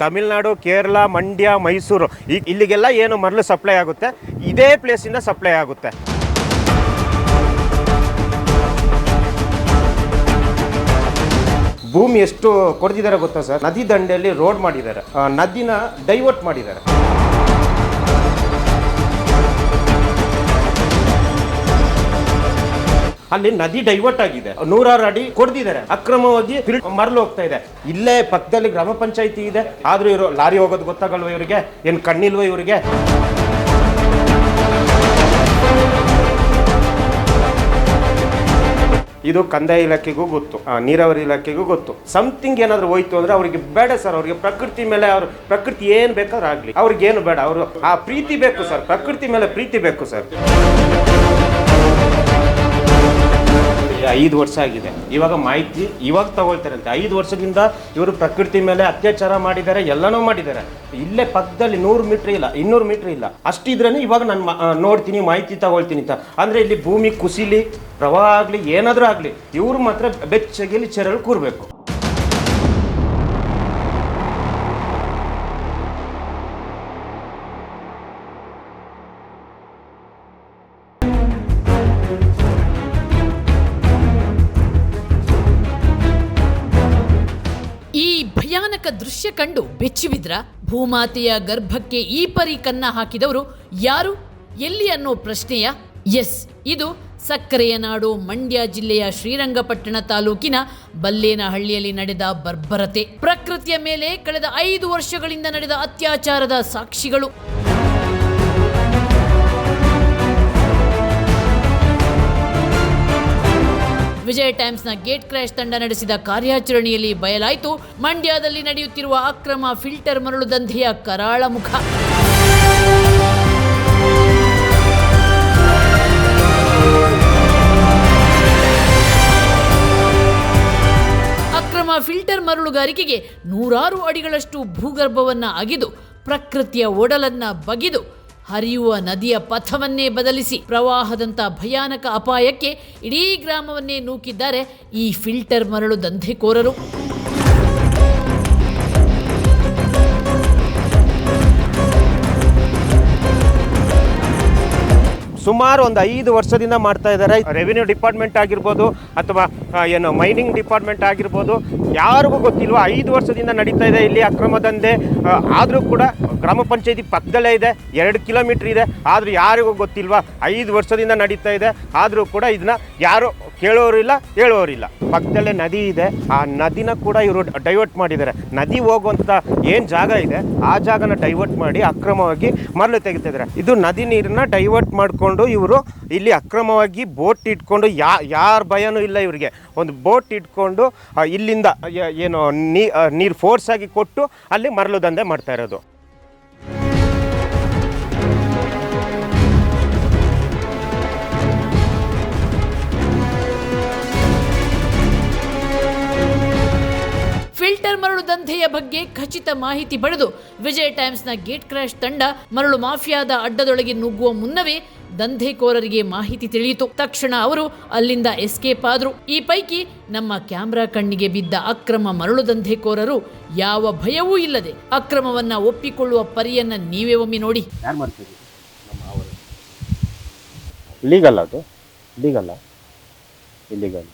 ತಮಿಳುನಾಡು, ಕೇರಳ, ಮಂಡ್ಯ, ಮೈಸೂರು ಇಲ್ಲಿಗೆಲ್ಲ ಏನು ಮರಳು ಸಪ್ಲೈ ಆಗುತ್ತೆ ಇದೇ ಪ್ಲೇಸಿಂದ ಸಪ್ಲೈ ಆಗುತ್ತೆ. ಭೂಮಿ ಎಷ್ಟು ಕೊಡ್ತಿದ್ದಾರೆ ಗೊತ್ತಾ ಸರ್? ನದಿ ದಂಡೆಯಲ್ಲಿ ರೋಡ್ ಮಾಡಿದ್ದಾರೆ, ನದಿನ ಡೈವರ್ಟ್ ಮಾಡಿದ್ದಾರೆ. ಅಲ್ಲಿ ನದಿ ಡೈವರ್ಟ್ ಆಗಿದೆ, 100 ಅಡಿ ಕೊಡ್ದಿದ್ದಾರೆ, ಅಕ್ರಮವಾಗಿ ಮರಳು ಹೋಗ್ತಾ ಇದೆ. ಇಲ್ಲೇ ಪಕ್ಕದಲ್ಲಿ ಗ್ರಾಮ ಪಂಚಾಯತಿ ಇದೆ, ಆದ್ರೂ ಇವರು ಲಾರಿ ಹೋಗೋದು ಗೊತ್ತಾಗಲ್ವ ಇವರಿಗೆ? ಏನ್ ಕಣ್ಣಿಲ್ವ ಇವರಿಗೆ? ಇದು ಕಂದಾಯ ಇಲಾಖೆಗೂ ಗೊತ್ತು, ನೀರಾವರಿ ಇಲಾಖೆಗೂ ಗೊತ್ತು. ಸಮಥಿಂಗ್ ಏನಾದ್ರು ಹೋಯ್ತು ಅಂದ್ರೆ ಅವ್ರಿಗೆ ಬೇಡ ಸರ್. ಅವ್ರಿಗೆ ಪ್ರಕೃತಿ ಮೇಲೆ ಪ್ರಕೃತಿ ಏನ್ ಬೇಕಾದ್ರೂ ಆಗ್ಲಿ, ಅವ್ರಿಗೆ ಏನು ಬೇಡ. ಅವರು ಆ ಪ್ರೀತಿ ಬೇಕು ಸರ್, ಪ್ರಕೃತಿ ಮೇಲೆ ಪ್ರೀತಿ ಬೇಕು ಸರ್. 5 ವರ್ಷ ಆಗಿದೆ, ಇವಾಗ ಮಾಹಿತಿ ಇವಾಗ ತಗೊಳ್ತಾರಂತೆ. 5 ವರ್ಷದಿಂದ ಇವರು ಪ್ರಕೃತಿ ಮೇಲೆ ಅತ್ಯಾಚಾರ ಮಾಡಿದ್ದಾರೆ, ಎಲ್ಲನೂ ಮಾಡಿದ್ದಾರೆ. ಇಲ್ಲೇ ಪಕ್ಕದಲ್ಲಿ 100 ಮೀಟರ್ ಇಲ್ಲ, 200 ಮೀಟರ್ ಇಲ್ಲ, ಅಷ್ಟಿದ್ರೇನೆ ಇವಾಗ ನಾನು ನೋಡ್ತೀನಿ, ಮಾಹಿತಿ ತಗೊಳ್ತೀನಿ ಅಂತ. ಅಂದ್ರೆ ಇಲ್ಲಿ ಭೂಮಿ ಕುಸಿಲಿ, ಪ್ರವಾಹ ಆಗ್ಲಿ, ಏನಾದ್ರೂ ಆಗ್ಲಿ, ಇವ್ರು ಮಾತ್ರ ಬೆಚ್ಚಗೆಲಿ ಚೆರಳು ಕೂರ್ಬೇಕು. ಭಯಾನಕ ದೃಶ್ಯ ಕಂಡು ಬೆಚ್ಚಿಬಿದ್ರ ಭೂಮಾತೆಯ ಗರ್ಭಕ್ಕೆ ಈ ಪರಿ ಕನ್ನ ಹಾಕಿದವರು ಯಾರು, ಎಲ್ಲಿ ಅನ್ನೋ ಪ್ರಶ್ನೆಯ ಎಸ್, ಇದು ಸಕ್ಕರೆಯ ನಾಡು ಮಂಡ್ಯ ಜಿಲ್ಲೆಯ ಶ್ರೀರಂಗಪಟ್ಟಣ ತಾಲೂಕಿನ ಬಲ್ಲೇನಹಳ್ಳಿಯಲ್ಲಿ ನಡೆದ ಬರ್ಬರತೆ. ಪ್ರಕೃತಿಯ ಮೇಲೆ ಕಳೆದ 5 ವರ್ಷಗಳಿಂದ ನಡೆದ ಅತ್ಯಾಚಾರದ ಸಾಕ್ಷಿಗಳು. ವಿಜಯ ಟೈಮ್ಸ್ನ ಗೇಟ್ ಕ್ರಾಶ್ ತಂಡ ನಡೆಸಿದ ಕಾರ್ಯಾಚರಣೆಯಲ್ಲಿ ಬಯಲಾಯಿತು ಮಂಡ್ಯದಲ್ಲಿ ನಡೆಯುತ್ತಿರುವ ಅಕ್ರಮ ಫಿಲ್ಟರ್ ಮರಳು ದಂಧೆಯ ಕರಾಳ ಮುಖ. ಅಕ್ರಮ ಫಿಲ್ಟರ್ ಮರಳುಗಾರಿಕೆಗೆ 100 ಅಡಿಗಳಷ್ಟು ಭೂಗರ್ಭವನ್ನ ಅಗಿದು ಪ್ರಕೃತಿಯ ಒಡಲನ್ನ ಬಗಿದು ಹರಿಯುವ ನದಿಯ ಪಥವನ್ನೇ ಬದಲಿಸಿ ಪ್ರವಾಹದಂಥ ಭಯಾನಕ ಅಪಾಯಕ್ಕೆ ಇಡೀ ಗ್ರಾಮವನ್ನೇ ನೂಕಿದ್ದಾರೆ ಈ ಫಿಲ್ಟರ್ ಮರಳು ದಂಧೆಕೋರರು. ಸುಮಾರು ಒಂದು 5 ವರ್ಷದಿಂದ ಮಾಡ್ತಾ ಇದ್ದಾರೆ. ರೆವಿನ್ಯೂ ಡಿಪಾರ್ಟ್ಮೆಂಟ್ ಆಗಿರ್ಬೋದು ಅಥವಾ ಏನು ಮೈನಿಂಗ್ ಡಿಪಾರ್ಟ್ಮೆಂಟ್ ಆಗಿರ್ಬೋದು, ಯಾರಿಗೂ ಗೊತ್ತಿಲ್ವ. 5 ವರ್ಷದಿಂದ ನಡೀತಾ ಇದೆ ಇಲ್ಲಿ ಅಕ್ರಮ ದಂಧೆ. ಆದರೂ ಕೂಡ ಗ್ರಾಮ ಪಂಚಾಯತಿ ಪಕ್ಕದಲ್ಲೇ ಇದೆ, 2 ಕಿಲೋಮೀಟರ್ ಇದೆ, ಆದರೂ ಯಾರಿಗೂ ಗೊತ್ತಿಲ್ವಾ? 5 ವರ್ಷದಿಂದ ನಡೀತಾ ಇದೆ, ಆದರೂ ಕೂಡ ಇದನ್ನ ಯಾರು ಕೇಳೋರಿಲ್ಲ, ಹೇಳೋರಿಲ್ಲ. ಪಕ್ಕದಲ್ಲೇ ನದಿ ಇದೆ, ಆ ನದಿನ ಕೂಡ ಇವರು ಡೈವರ್ಟ್ ಮಾಡಿದ್ದಾರೆ. ನದಿ ಹೋಗುವಂಥ ಏನು ಜಾಗ ಇದೆ ಆ ಜಾಗನ ಡೈವರ್ಟ್ ಮಾಡಿ ಅಕ್ರಮವಾಗಿ ಮರಳು ತೆಗಿತಾ ಇದ್ದಾರೆ. ಇದು ನದಿ ನೀರನ್ನ ಡೈವರ್ಟ್ ಮಾಡಿಕೊಂಡು ಇವರು ಇಲ್ಲಿ ಅಕ್ರಮವಾಗಿ ಬೋಟ್ ಇಟ್ಕೊಂಡು ಯಾರ ಭಯನೂ ಇಲ್ಲ ಇವರಿಗೆ. ಒಂದು ಬೋಟ್ ಇಟ್ಕೊಂಡು ಇಲ್ಲಿಂದ ಏನು ನೀರು ಫೋರ್ಸ್ ಆಗಿ ಕೊಟ್ಟು ಅಲ್ಲಿ ಮರಳು ದಂಧೆ ಮಾಡ್ತಾ ಇರೋದು. ಫಿಲ್ಟರ್ ಮರಳು ದಂಧೆಯ ಬಗ್ಗೆ ಖಚಿತ ಮಾಹಿತಿ ಪಡೆದು ವಿಜಯ ಟೈಮ್ಸ್ನ ಗೇಟ್ ಕ್ರಾಶ್ ತಂಡ ಮರಳು ಮಾಫಿಯಾದ ಅಡ್ಡದೊಳಗೆ ನುಗ್ಗುವ ಮುನ್ನವೇ ದಂಧೆಕೋರರಿಗೆ ಮಾಹಿತಿ ತಿಳಿಯಿತು. ತಕ್ಷಣ ಅವರು ಅಲ್ಲಿಂದ ಎಸ್ಕೇಪ್ ಆದರು. ಈ ಪೈಕಿ ನಮ್ಮ ಕ್ಯಾಮ್ರಾ ಕಣ್ಣಿಗೆ ಬಿದ್ದ ಅಕ್ರಮ ಮರಳು ದಂಧೆಕೋರರು ಯಾವ ಭಯವೂ ಇಲ್ಲದೆ ಅಕ್ರಮವನ್ನ ಒಪ್ಪಿಕೊಳ್ಳುವ ಪರಿಯನ್ನ ನೀವೇ ಒಮ್ಮೆ ನೋಡಿ. ಲೀಗಲ್ ಅದು, ಲೀಗಲ್ ಇಲ್ಲಿಗಲ್,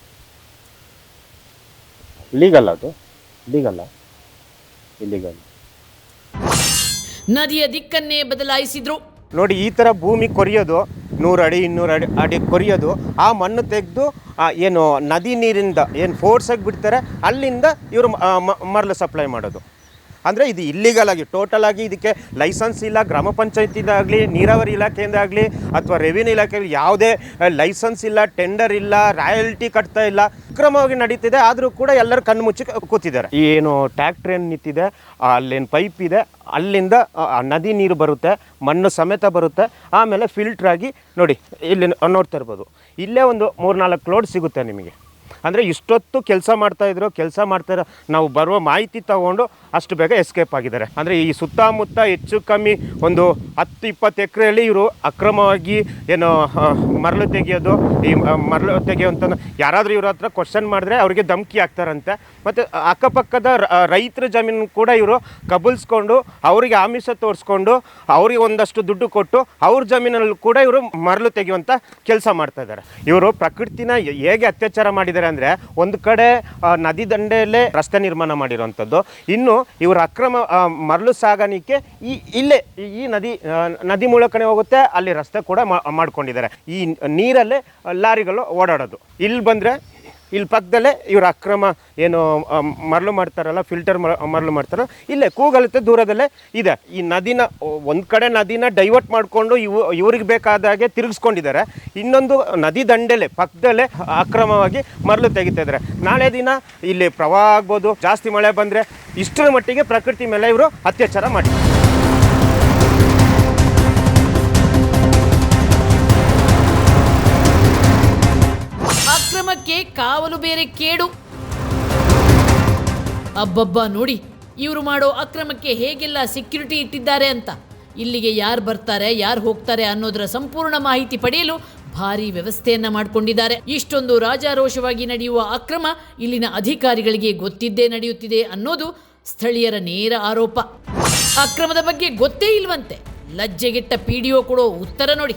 ಲೀಗಲ್ ಅದು, ಲೀಗಲ್ ಇಲ್ಲಿಗಲ್. ನದಿಯ ದಿಕ್ಕನ್ನೇ ಬದಲಾಯಿಸಿದ್ರು ನೋಡಿ. ಈ ಥರ ಭೂಮಿ ಕೊರಿಯೋದು, 100 ಅಡಿ 200 ಅಡಿ ಕೊರಿಯೋದು, ಆ ಮಣ್ಣು ತೆಗೆದು ಏನು ನದಿ ನೀರಿಂದ ಏನು ಫೋರ್ಸಾಗಿ ಬಿಡ್ತಾರೆ, ಅಲ್ಲಿಂದ ಇವರು ಮರಳು ಸಪ್ಲೈ ಮಾಡೋದು. ಅಂದರೆ ಇದು ಇಲ್ಲಿಗಲ್ ಆಗಿ ಟೋಟಲ್ ಆಗಿ ಇದಕ್ಕೆ ಲೈಸೆನ್ಸ್ ಇಲ್ಲ. ಗ್ರಾಮ ಪಂಚಾಯತಿದಾಗಲಿ, ನೀರಾವರಿ ಇಲಾಖೆಯಿಂದಾಗಲಿ ಅಥವಾ ರೆವಿನ್ಯೂ ಇಲಾಖೆಯಲ್ಲಿ ಯಾವುದೇ ಲೈಸೆನ್ಸ್ ಇಲ್ಲ, ಟೆಂಡರ್ ಇಲ್ಲ, ರಾಯಲ್ಟಿ ಕಟ್ತಾ ಇಲ್ಲ, ಅಕ್ರಮವಾಗಿ ನಡೀತಿದೆ. ಆದರೂ ಕೂಡ ಎಲ್ಲರೂ ಕಣ್ಣು ಮುಚ್ಚಿ ಕೂತಿದ್ದಾರೆ. ಏನು ಟ್ಯಾಕ್ಟ್ರ್ ಏನು ನಿಂತಿದೆ, ಅಲ್ಲೇನು ಪೈಪ್ ಇದೆ, ಅಲ್ಲಿಂದ ನದಿ ನೀರು ಬರುತ್ತೆ, ಮಣ್ಣು ಸಮೇತ ಬರುತ್ತೆ. ಆಮೇಲೆ ಫಿಲ್ಟ್ರಾಗಿ ನೋಡಿ ಇಲ್ಲಿ ನೋಡ್ತಾ ಇರ್ಬೋದು, ಇಲ್ಲೇ ಒಂದು 3-4 ಲೋಡ್ ಸಿಗುತ್ತೆ ನಿಮಗೆ. ಅಂದರೆ ಇಷ್ಟೊತ್ತು ಕೆಲಸ ಮಾಡ್ತಾಯಿದ್ರು, ಕೆಲಸ ಮಾಡ್ತಾಯಿರೋ ನಾವು ಬರುವ ಮಾಹಿತಿ ತಗೊಂಡು ಅಷ್ಟು ಬೇಗ ಎಸ್ಕೇಪ್ ಆಗಿದ್ದಾರೆ. ಅಂದರೆ ಈ ಸುತ್ತಮುತ್ತ ಹೆಚ್ಚು ಕಮ್ಮಿ ಒಂದು 10-20 ಎಕರೆಯಲ್ಲಿ ಇವರು ಅಕ್ರಮವಾಗಿ ಏನು ಮರಳು ತೆಗೆಯೋದು, ಈ ಮರಳು ತೆಗೆಯುವಂಥ ಯಾರಾದರೂ ಇವ್ರ ಹತ್ರ ಕ್ವಶನ್ ಮಾಡಿದ್ರೆ ಅವ್ರಿಗೆ ಧಮಕಿ ಆಗ್ತಾರಂತೆ. ಮತ್ತು ಅಕ್ಕಪಕ್ಕದ ರೈತರ ಜಮೀನು ಕೂಡ ಇವರು ಕಬಳಿಸ್ಕೊಂಡು ಅವರಿಗೆ ಆಮಿಷ ತೋರಿಸ್ಕೊಂಡು ಅವ್ರಿಗೆ ಒಂದಷ್ಟು ದುಡ್ಡು ಕೊಟ್ಟು ಅವ್ರ ಜಮೀನಲ್ಲಿ ಕೂಡ ಇವರು ಮರಳು ತೆಗೆಯುವಂಥ ಕೆಲಸ ಮಾಡ್ತಾ ಇದ್ದಾರೆ. ಇವರು ಪ್ರಕೃತಿನ ಹೇಗೆ ಅತ್ಯಾಚಾರ ಮಾಡಿದ್ದಾರೆ ಅಂದರೆ, ಒಂದು ಕಡೆ ನದಿ ದಂಡೆಯಲ್ಲೇ ರಸ್ತೆ ನಿರ್ಮಾಣ ಮಾಡಿರುವಂಥದ್ದು, ಇನ್ನು ಇವರ ಅಕ್ರಮ ಮರಳು ಸಾಗಾಣಿಕೆ ಇಲ್ಲೇ ಈ ನದಿ ಮೂಲಕನೇ ಹೋಗುತ್ತೆ, ಅಲ್ಲಿ ರಸ್ತೆ ಕೂಡ ಮಾಡ್ಕೊಂಡಿದ್ದಾರೆ. ಈ ನೀರಲ್ಲೇ ಲಾರಿಗಳು ಓಡಾಡೋದು. ಇಲ್ಲಿ ಬಂದರೆ ಇಲ್ಲಿ ಪಕ್ಕದಲ್ಲೇ ಇವ್ರ ಅಕ್ರಮ ಏನು ಮರಳು ಮಾಡ್ತಾರಲ್ಲ, ಫಿಲ್ಟರ್ ಮರಳು ಮಾಡ್ತಾರಲ್ಲ, ಇಲ್ಲೇ ಕೂಗಲತ್ತೆ ದೂರದಲ್ಲೇ ಇದೆ. ಈ ನದಿನ ಒಂದು ಕಡೆ ನದಿನ ಡೈವರ್ಟ್ ಮಾಡಿಕೊಂಡು ಇವ್ರಿಗೆ ಬೇಕಾದಾಗೆ ತಿರುಗಿಸ್ಕೊಂಡಿದ್ದಾರೆ, ಇನ್ನೊಂದು ನದಿ ದಂಡೆಲೆ ಪಕ್ಕದಲ್ಲೇ ಅಕ್ರಮವಾಗಿ ಮರಳು ತೆಗಿತಾ ಇದ್ದಾರೆ. ನಾಳೆ ದಿನ ಇಲ್ಲಿ ಪ್ರವಾಹ ಆಗ್ಬೋದು, ಜಾಸ್ತಿ ಮಳೆ ಬಂದರೆ ಇಷ್ಟರ ಮಟ್ಟಿಗೆ ಪ್ರಕೃತಿ ಮೇಲೆ ಇವರು ಅತ್ಯಾಚಾರ ಮಾಡಿದ್ದಾರೆ. ಅಕ್ರಮಕ್ಕೆ ಕಾವಲು ಬೇರೆ ಕೇಡು. ಅಬ್ಬಬ್ಬ ನೋಡಿ, ಇವರು ಮಾಡೋ ಅಕ್ರಮಕ್ಕೆ ಹೇಗೆಲ್ಲ ಸೆಕ್ಯೂರಿಟಿ ಇಟ್ಟಿದ್ದಾರೆ ಅಂತ. ಇಲ್ಲಿಗೆ ಯಾರು ಬರ್ತಾರೆ, ಯಾರು ಹೋಗ್ತಾರೆ ಅನ್ನೋದರ ಸಂಪೂರ್ಣ ಮಾಹಿತಿ ಪಡೆಯಲು ಭಾರಿ ವ್ಯವಸ್ಥೆಯನ್ನ ಮಾಡಿಕೊಂಡಿದ್ದಾರೆ. ಇಷ್ಟೊಂದು ರಾಜಾರೋಷವಾಗಿ ನಡೆಯುವ ಅಕ್ರಮ ಇಲ್ಲಿನ ಅಧಿಕಾರಿಗಳಿಗೆ ಗೊತ್ತಿದ್ದೇ ನಡೆಯುತ್ತಿದೆ ಅನ್ನೋದು ಸ್ಥಳೀಯರ ನೇರ ಆರೋಪ. ಅಕ್ರಮದ ಬಗ್ಗೆ ಗೊತ್ತೇ ಇಲ್ವಂತೆ. ಲಜ್ಜೆಗೆಟ್ಟ ಪಿಡಿಒ ಕೊಡೋ ಉತ್ತರ ನೋಡಿ.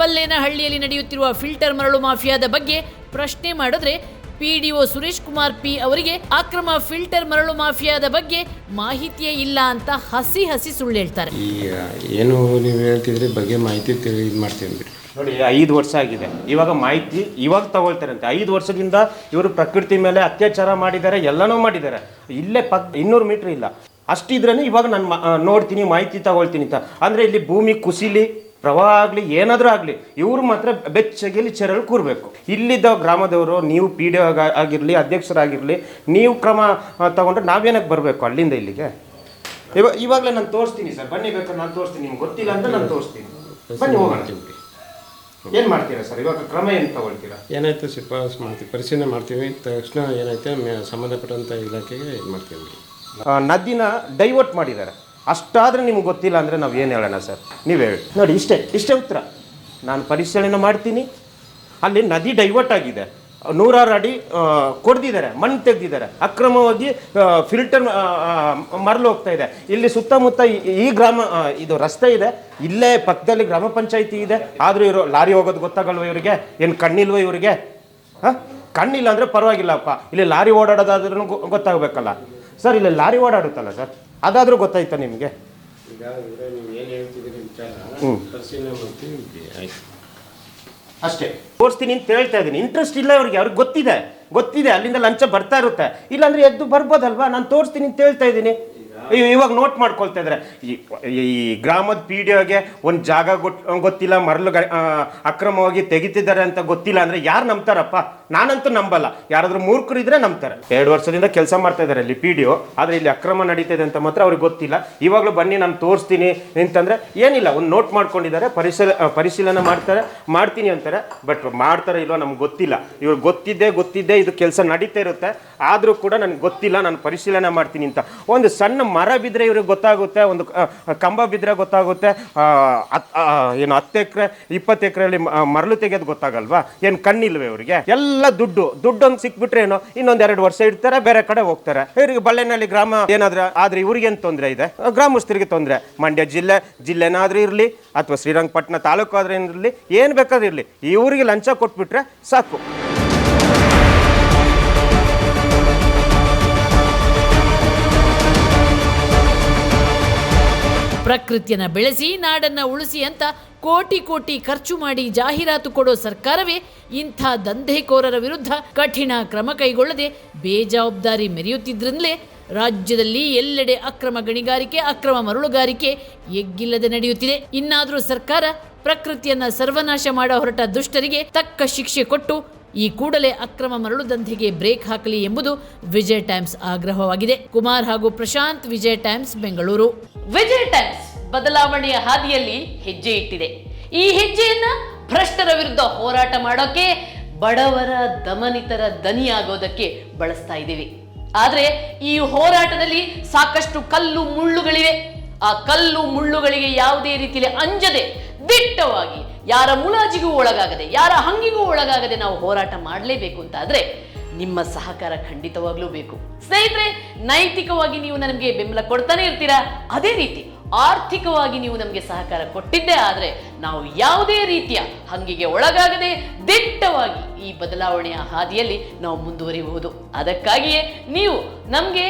ಬಲ್ಲೇನಹಳ್ಳಿಯಲ್ಲಿ ನಡೆಯುತ್ತಿರುವ ಫಿಲ್ಟರ್ ಮರಳು ಮಾಫಿಯಾದ ಬಗ್ಗೆ ಪ್ರಶ್ನೆ ಮಾಡಿದ್ರೆ ಪಿಡಿಒ ಸುರೇಶ್ ಕುಮಾರ್ ಪಿ ಅವರಿಗೆ ಅಕ್ರಮ ಫಿಲ್ಟರ್ ಮರಳು ಮಾಫಿಯಾದ ಬಗ್ಗೆ ಮಾಹಿತಿಯೇ ಇಲ್ಲ ಅಂತ ಹಸಿ ಸುಳ್ಳು ಹೇಳ್ತಾರೆ. ಏನು ನೀವು ಹೇಳ್ತಿದ್ರೆ ಬಗ್ಗೆ ಮಾಹಿತಿ ಇದು ಮಾಡ್ತೀನಿ ಬಿಡಿ. ನೋಡಿ, 5 ವರ್ಷ ಆಗಿದೆ, ಇವಾಗ ಮಾಹಿತಿ ಇವಾಗ ತಗೊಳ್ತಾರಂತೆ. 5 ವರ್ಷದಿಂದ ಇವರು ಪ್ರಕೃತಿ ಮೇಲೆ ಅತ್ಯಾಚಾರ ಮಾಡಿದ್ದಾರೆ, ಎಲ್ಲನೂ ಮಾಡಿದ್ದಾರೆ. ಇಲ್ಲೇ 200 ಮೀಟ್ರ್ ಇಲ್ಲ ಅಷ್ಟಿದ್ರೇ ಇವಾಗ ನಾನು ನೋಡ್ತೀನಿ, ಮಾಹಿತಿ ತಗೊಳ್ತೀನಿ ಅಂತ. ಅಂದರೆ ಇಲ್ಲಿ ಭೂಮಿ ಕುಸಿಲಿ, ಪ್ರವಾಹ ಆಗಲಿ, ಏನಾದರೂ ಆಗಲಿ, ಇವರು ಮಾತ್ರ ಬೆಚ್ಚಗೆ ಇಲ್ಲಿ ಚೇರಲ್ಲಿ ಕೂರಬೇಕು. ಇಲ್ಲಿದ್ದ ಗ್ರಾಮದವರು, ನೀವು ಪಿ ಡಿ ಆಗಿರಲಿ, ಅಧ್ಯಕ್ಷರಾಗಿರಲಿ, ನೀವು ಕ್ರಮ ತಗೊಂಡ್ರೆ ನಾವೇನಕ್ಕೆ ಬರಬೇಕು ಅಲ್ಲಿಂದ ಇಲ್ಲಿಗೆ? ಇವಾಗಲೇ ನಾನು ತೋರಿಸ್ತೀನಿ ಸರ್, ಬನ್ನಿ ಬೇಕಾದ್ರೆ ನಾನು ತೋರಿಸ್ತೀನಿ. ನಿಮ್ಗೆ ಗೊತ್ತಿಲ್ಲ ಅಂದರೆ ನಾನು ತೋರಿಸ್ತೀನಿ, ಬನ್ನಿ ಹೋಗೋಣ. ಏನು ಮಾಡ್ತೀರಾ ಸರ್ ಇವಾಗ? ಕ್ರಮ ಏನು ತಗೊಳ್ತೀರಾ? ಏನಾಯ್ತು ಶಿಫಾರಸು ಮಾಡ್ತೀವಿ, ಪರಿಶೀಲನೆ ಮಾಡ್ತೀವಿ. ತಕ್ಷಣ ಏನೈತೆ ಸಂಬಂಧಪಟ್ಟಂಥ ಇಲಾಖೆಗೆ ಇದು ಮಾಡ್ತೀವಿ. ನದಿನ ಡೈವರ್ಟ್ ಮಾಡಿದ್ದಾರೆ, ಅಷ್ಟಾದರೆ ನಿಮ್ಗೆ ಗೊತ್ತಿಲ್ಲ ಅಂದರೆ ನಾವು ಏನು ಹೇಳೋಣ ಸರ್? ನೀವು ಹೇಳಿ ನೋಡಿ. ಇಷ್ಟೇ ಉತ್ತರ. ನಾನು ಪರಿಶೀಲನೆ ಮಾಡ್ತೀನಿ. ಅಲ್ಲಿ ನದಿ ಡೈವರ್ಟ್ ಆಗಿದೆ, 100 ಅಡಿ ಕೊಡ್ದಿದ್ದಾರೆ, ಮಣ್ಣು ತೆಗೆದಿದ್ದಾರೆ, ಅಕ್ರಮವಾಗಿ ಫಿಲ್ಟರ್ ಮರಳು ಹೋಗ್ತಾ ಇದೆ. ಇಲ್ಲಿ ಸುತ್ತಮುತ್ತ ಈ ಗ್ರಾಮ ಇದು ರಸ್ತೆ ಇದೆ, ಇಲ್ಲೇ ಪಕ್ಕದಲ್ಲಿ ಗ್ರಾಮ ಪಂಚಾಯಿತಿ ಇದೆ. ಆದರೂ ಇವರು ಲಾರಿ ಹೋಗೋದು ಗೊತ್ತಾಗಲ್ವ ಇವರಿಗೆ? ಏನು ಕಣ್ಣಿಲ್ವ ಇವರಿಗೆ? ಕಣ್ಣಿಲ್ಲ ಅಂದರೆ ಪರವಾಗಿಲ್ಲಪ್ಪ, ಇಲ್ಲಿ ಲಾರಿ ಓಡಾಡೋದಾದ್ರೂ ಗೊತ್ತಾಗಬೇಕಲ್ಲ ಸರ್. ಇಲ್ಲಿ ಲಾರಿ ಓಡಾಡುತ್ತಲ್ಲ ಸರ್, ಅದಾದರೂ ಗೊತ್ತಾಯ್ತಾ ನಿಮಗೆ? ಈಗ ನೀವು ಏನು ಹೇಳ್ತಿದ್ದೀರಿ ವಿಚಾರ ಪರಿಶೀಲನೆ ಮಾಡ್ತೀವಿ, ಆಯ್ತು ಅಷ್ಟೇ. ತೋರಿಸ್ತೀನಿ ಅಂತ ಹೇಳ್ತಾ ಇದ್ದೀನಿ. ಇಂಟ್ರೆಸ್ಟ್ ಇಲ್ಲ ಅವ್ರಿಗೆ ಗೊತ್ತಿದೆ ಅಲ್ಲಿಂದ ಲಂಚ ಬರ್ತಾ ಇರುತ್ತೆ. ಇಲ್ಲಾಂದ್ರೆ ಎದ್ದು ಬರ್ಬೋದಲ್ವಾ? ನಾನು ತೋರಿಸ್ತೀನಿ ಅಂತ ಹೇಳ್ತಾ ಇದ್ದೀನಿ. ಇವಾಗ ನೋಟ್ ಮಾಡ್ಕೊಳ್ತಾ ಇದ್ದಾರೆ. ಈ ಗ್ರಾಮದ ಪಿಡಿಒಗೆ ಒಂದು ಜಾಗ ಗೊತ್ತಿಲ್ಲ, ಮರಳು ಅಕ್ರಮವಾಗಿ ತೆಗಿತಿದ್ದಾರೆ ಅಂತ ಗೊತ್ತಿಲ್ಲ ಅಂದರೆ ಯಾರು ನಂಬ್ತಾರಪ್ಪ? ನಾನಂತೂ ನಂಬಲ್ಲ. ಯಾರಾದರೂ ಮೂರ್ಖರಿದ್ರೆ ನಂಬ್ತಾರೆ. 2 ವರ್ಷದಿಂದ ಕೆಲಸ ಮಾಡ್ತಾ ಇದ್ದಾರೆ ಇಲ್ಲಿ ಪಿಡಿಒ, ಆದರೆ ಇಲ್ಲಿ ಅಕ್ರಮ ನಡೀತಿದೆ ಅಂತ ಮಾತ್ರ ಅವ್ರಿಗೆ ಗೊತ್ತಿಲ್ಲ. ಇವಾಗಲೂ ಬನ್ನಿ ನಾನು ತೋರಿಸ್ತೀನಿ ಅಂತಂದರೆ ಏನಿಲ್ಲ, ಒಂದು ನೋಟ್ ಮಾಡ್ಕೊಂಡಿದ್ದಾರೆ, ಪರಿಶೀಲನೆ ಮಾಡ್ತೀನಿ ಅಂತಾರೆ. ಬಟ್ ಮಾಡ್ತಾರೆ ಇಲ್ವೋ ನಮ್ಗೆ ಗೊತ್ತಿಲ್ಲ. ಇವ್ರು ಗೊತ್ತಿದ್ದೇ ಇದು ಕೆಲಸ ನಡೀತಾ ಇರುತ್ತೆ, ಆದರೂ ಕೂಡ ನನಗೆ ಗೊತ್ತಿಲ್ಲ, ನಾನು ಪರಿಶೀಲನೆ ಮಾಡ್ತೀನಿ ಅಂತ. ಒಂದು ಸಣ್ಣ ಮರ ಬಿದ್ದರೆ ಇವ್ರಿಗೆ ಗೊತ್ತಾಗುತ್ತೆ, ಒಂದು ಕಂಬ ಬಿದ್ದರೆ ಗೊತ್ತಾಗುತ್ತೆ. ಏನು 10 ಎಕರೆ 20 ಎಕರೆಯಲ್ಲಿ ಮರಳು ತೆಗೆಯೋದು ಗೊತ್ತಾಗಲ್ವಾ? ಏನು ಕಣ್ಣಿಲ್ವೇ ಇವರಿಗೆ? ಎಲ್ಲ ದುಡ್ಡು ಒಂದು ಸಿಕ್ಬಿಟ್ರೆ ಏನೋ ಇನ್ನೊಂದು 2 ವರ್ಷ ಇಡ್ತಾರೆ, ಬೇರೆ ಕಡೆ ಹೋಗ್ತಾರೆ. ಇವರಿಗೆ ಬಲ್ಲೇನಹಳ್ಳಿ ಗ್ರಾಮ ಏನಾದ್ರೆ ಆದರೆ ಇವ್ರಿಗೇನು ತೊಂದರೆ ಇದೆ? ಗ್ರಾಮಸ್ಥರಿಗೆ ತೊಂದರೆ. ಮಂಡ್ಯ ಜಿಲ್ಲೆನಾದ್ರೂ ಇರಲಿ ಅಥವಾ ಶ್ರೀರಂಗಪಟ್ಟಣ ತಾಲೂಕು ಆದ್ರೆ ಇರಲಿ, ಏನು ಬೇಕಾದ್ರೂ ಇರಲಿ, ಇವರಿಗೆ ಲಂಚ ಕೊಟ್ಬಿಟ್ರೆ ಸಾಕು. ಪ್ರಕೃತಿಯನ್ನ ಬೆಳೆಸಿ ನಾಡನ್ನ ಉಳಿಸಿ ಅಂತ ಕೋಟಿ ಖರ್ಚು ಮಾಡಿ ಜಾಹೀರಾತು ಕೊಡೋ ಸರ್ಕಾರವೇ ಇಂಥ ದಂಧೆಕೋರರ ವಿರುದ್ಧ ಕಠಿಣ ಕ್ರಮ ಕೈಗೊಳ್ಳದೆ ಬೇಜವಾಬ್ದಾರಿ ಮೆರೆಯುತ್ತಿದ್ರಿಂದಲೇ ರಾಜ್ಯದಲ್ಲಿ ಎಲ್ಲೆಡೆ ಅಕ್ರಮ ಗಣಿಗಾರಿಕೆ, ಅಕ್ರಮ ಮರಳುಗಾರಿಕೆ ಎಗ್ಗಿಲ್ಲದೆ ನಡೆಯುತ್ತಿದೆ. ಇನ್ನಾದರೂ ಸರ್ಕಾರ ಪ್ರಕೃತಿಯನ್ನ ಸರ್ವನಾಶ ಮಾಡೋ ಹೊರಟ ದುಷ್ಟರಿಗೆ ತಕ್ಕ ಶಿಕ್ಷೆ ಕೊಟ್ಟು ಈ ಕೂಡಲೇ ಅಕ್ರಮ ಮರಳು ದಂಧೆಗೆ ಬ್ರೇಕ್ ಹಾಕಲಿ ಎಂಬುದು ವಿಜಯ್ ಟೈಮ್ಸ್ ಆಗ್ರಹವಾಗಿದೆ. ಕುಮಾರ್ ಹಾಗೂ ಪ್ರಶಾಂತ್, ವಿಜಯ್ ಟೈಮ್ಸ್, ಬೆಂಗಳೂರು. ವಿಜಯ್ ಟೈಮ್ಸ್ ಬದಲಾವಣೆಯ ಹಾದಿಯಲ್ಲಿ ಹೆಜ್ಜೆ ಇಟ್ಟಿದೆ. ಈ ಹೆಜ್ಜೆಯನ್ನ ಭ್ರಷ್ಟರ ವಿರುದ್ಧ ಹೋರಾಟ ಮಾಡೋಕೆ ಬಡವರ ದಮನಿತರ ದನಿಯಾಗೋದಕ್ಕೆ ಬಳಸ್ತಾ ಇದ್ದೀವಿ. ಆದ್ರೆ ಈ ಹೋರಾಟದಲ್ಲಿ ಸಾಕಷ್ಟು ಕಲ್ಲು ಮುಳ್ಳುಗಳಿವೆ. ಆ ಕಲ್ಲು ಮುಳ್ಳುಗಳಿಗೆ ಯಾವುದೇ ರೀತಿಯಲ್ಲಿ ಅಂಜದೆ ದಿಟ್ಟವಾಗಿ ಯಾರ ಮುಲಾಜಿಗೂ ಒಳಗಾಗದೆ ಯಾರ ಹಂಗಿಗೂ ಒಳಗಾಗದೆ ನಾವು ಹೋರಾಟ ಮಾಡಲೇಬೇಕು ಅಂತಾದ್ರೆ ನಿಮ್ಮ ಸಹಕಾರ ಖಂಡಿತವಾಗ್ಲೂ ಬೇಕು. ಸ್ನೇಹಿತರೆ, ನೈತಿಕವಾಗಿ ನೀವು ನನಗೆ ಬೆಂಬಲ ಕೊಡ್ತಾನೆ ಇರ್ತೀರಾ, ಅದೇ ರೀತಿ ಆರ್ಥಿಕವಾಗಿ ನೀವು ನಮಗೆ ಸಹಕಾರ ಕೊಟ್ಟಿದ್ದೇ ಆದ್ರೆ ನಾವು ಯಾವುದೇ ರೀತಿಯ ಹಂಗಿಗೆ ಒಳಗಾಗದೆ ದಿಟ್ಟವಾಗಿ ಈ ಬದಲಾವಣೆಯ ಹಾದಿಯಲ್ಲಿ ನಾವು ಮುಂದುವರಿಬಹುದು. ಅದಕ್ಕಾಗಿಯೇ ನೀವು ನಮಗೆ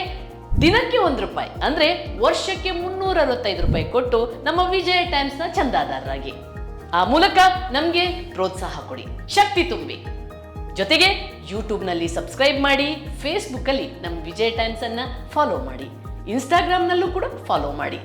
ದಿನಕ್ಕೆ ₹1 ಅಂದ್ರೆ ವರ್ಷಕ್ಕೆ ₹365 ಕೊಟ್ಟು ನಮ್ಮ ವಿಜಯ ಟೈಮ್ಸ್ನ ಚಂದಾದಾರರಾಗಿ. ಆ ಮೂಲಕ ನಮಗೆ ಪ್ರೋತ್ಸಾಹ ಕೊಡಿ, ಶಕ್ತಿ ತುಂಬಿ. ಜೊತೆಗೆ ಯೂಟ್ಯೂಬ್ನಲ್ಲಿ ಸಬ್ಸ್ಕ್ರೈಬ್ ಮಾಡಿ, ಫೇಸ್ಬುಕ್ಕಲ್ಲಿ ನಮ್ಮ ವಿಜಯ ಟೈಮ್ಸ್ ಅನ್ನ ಫಾಲೋ ಮಾಡಿ, ಇನ್ಸ್ಟಾಗ್ರಾಮ್ನಲ್ಲೂ ಕೂಡ ಫಾಲೋ ಮಾಡಿ.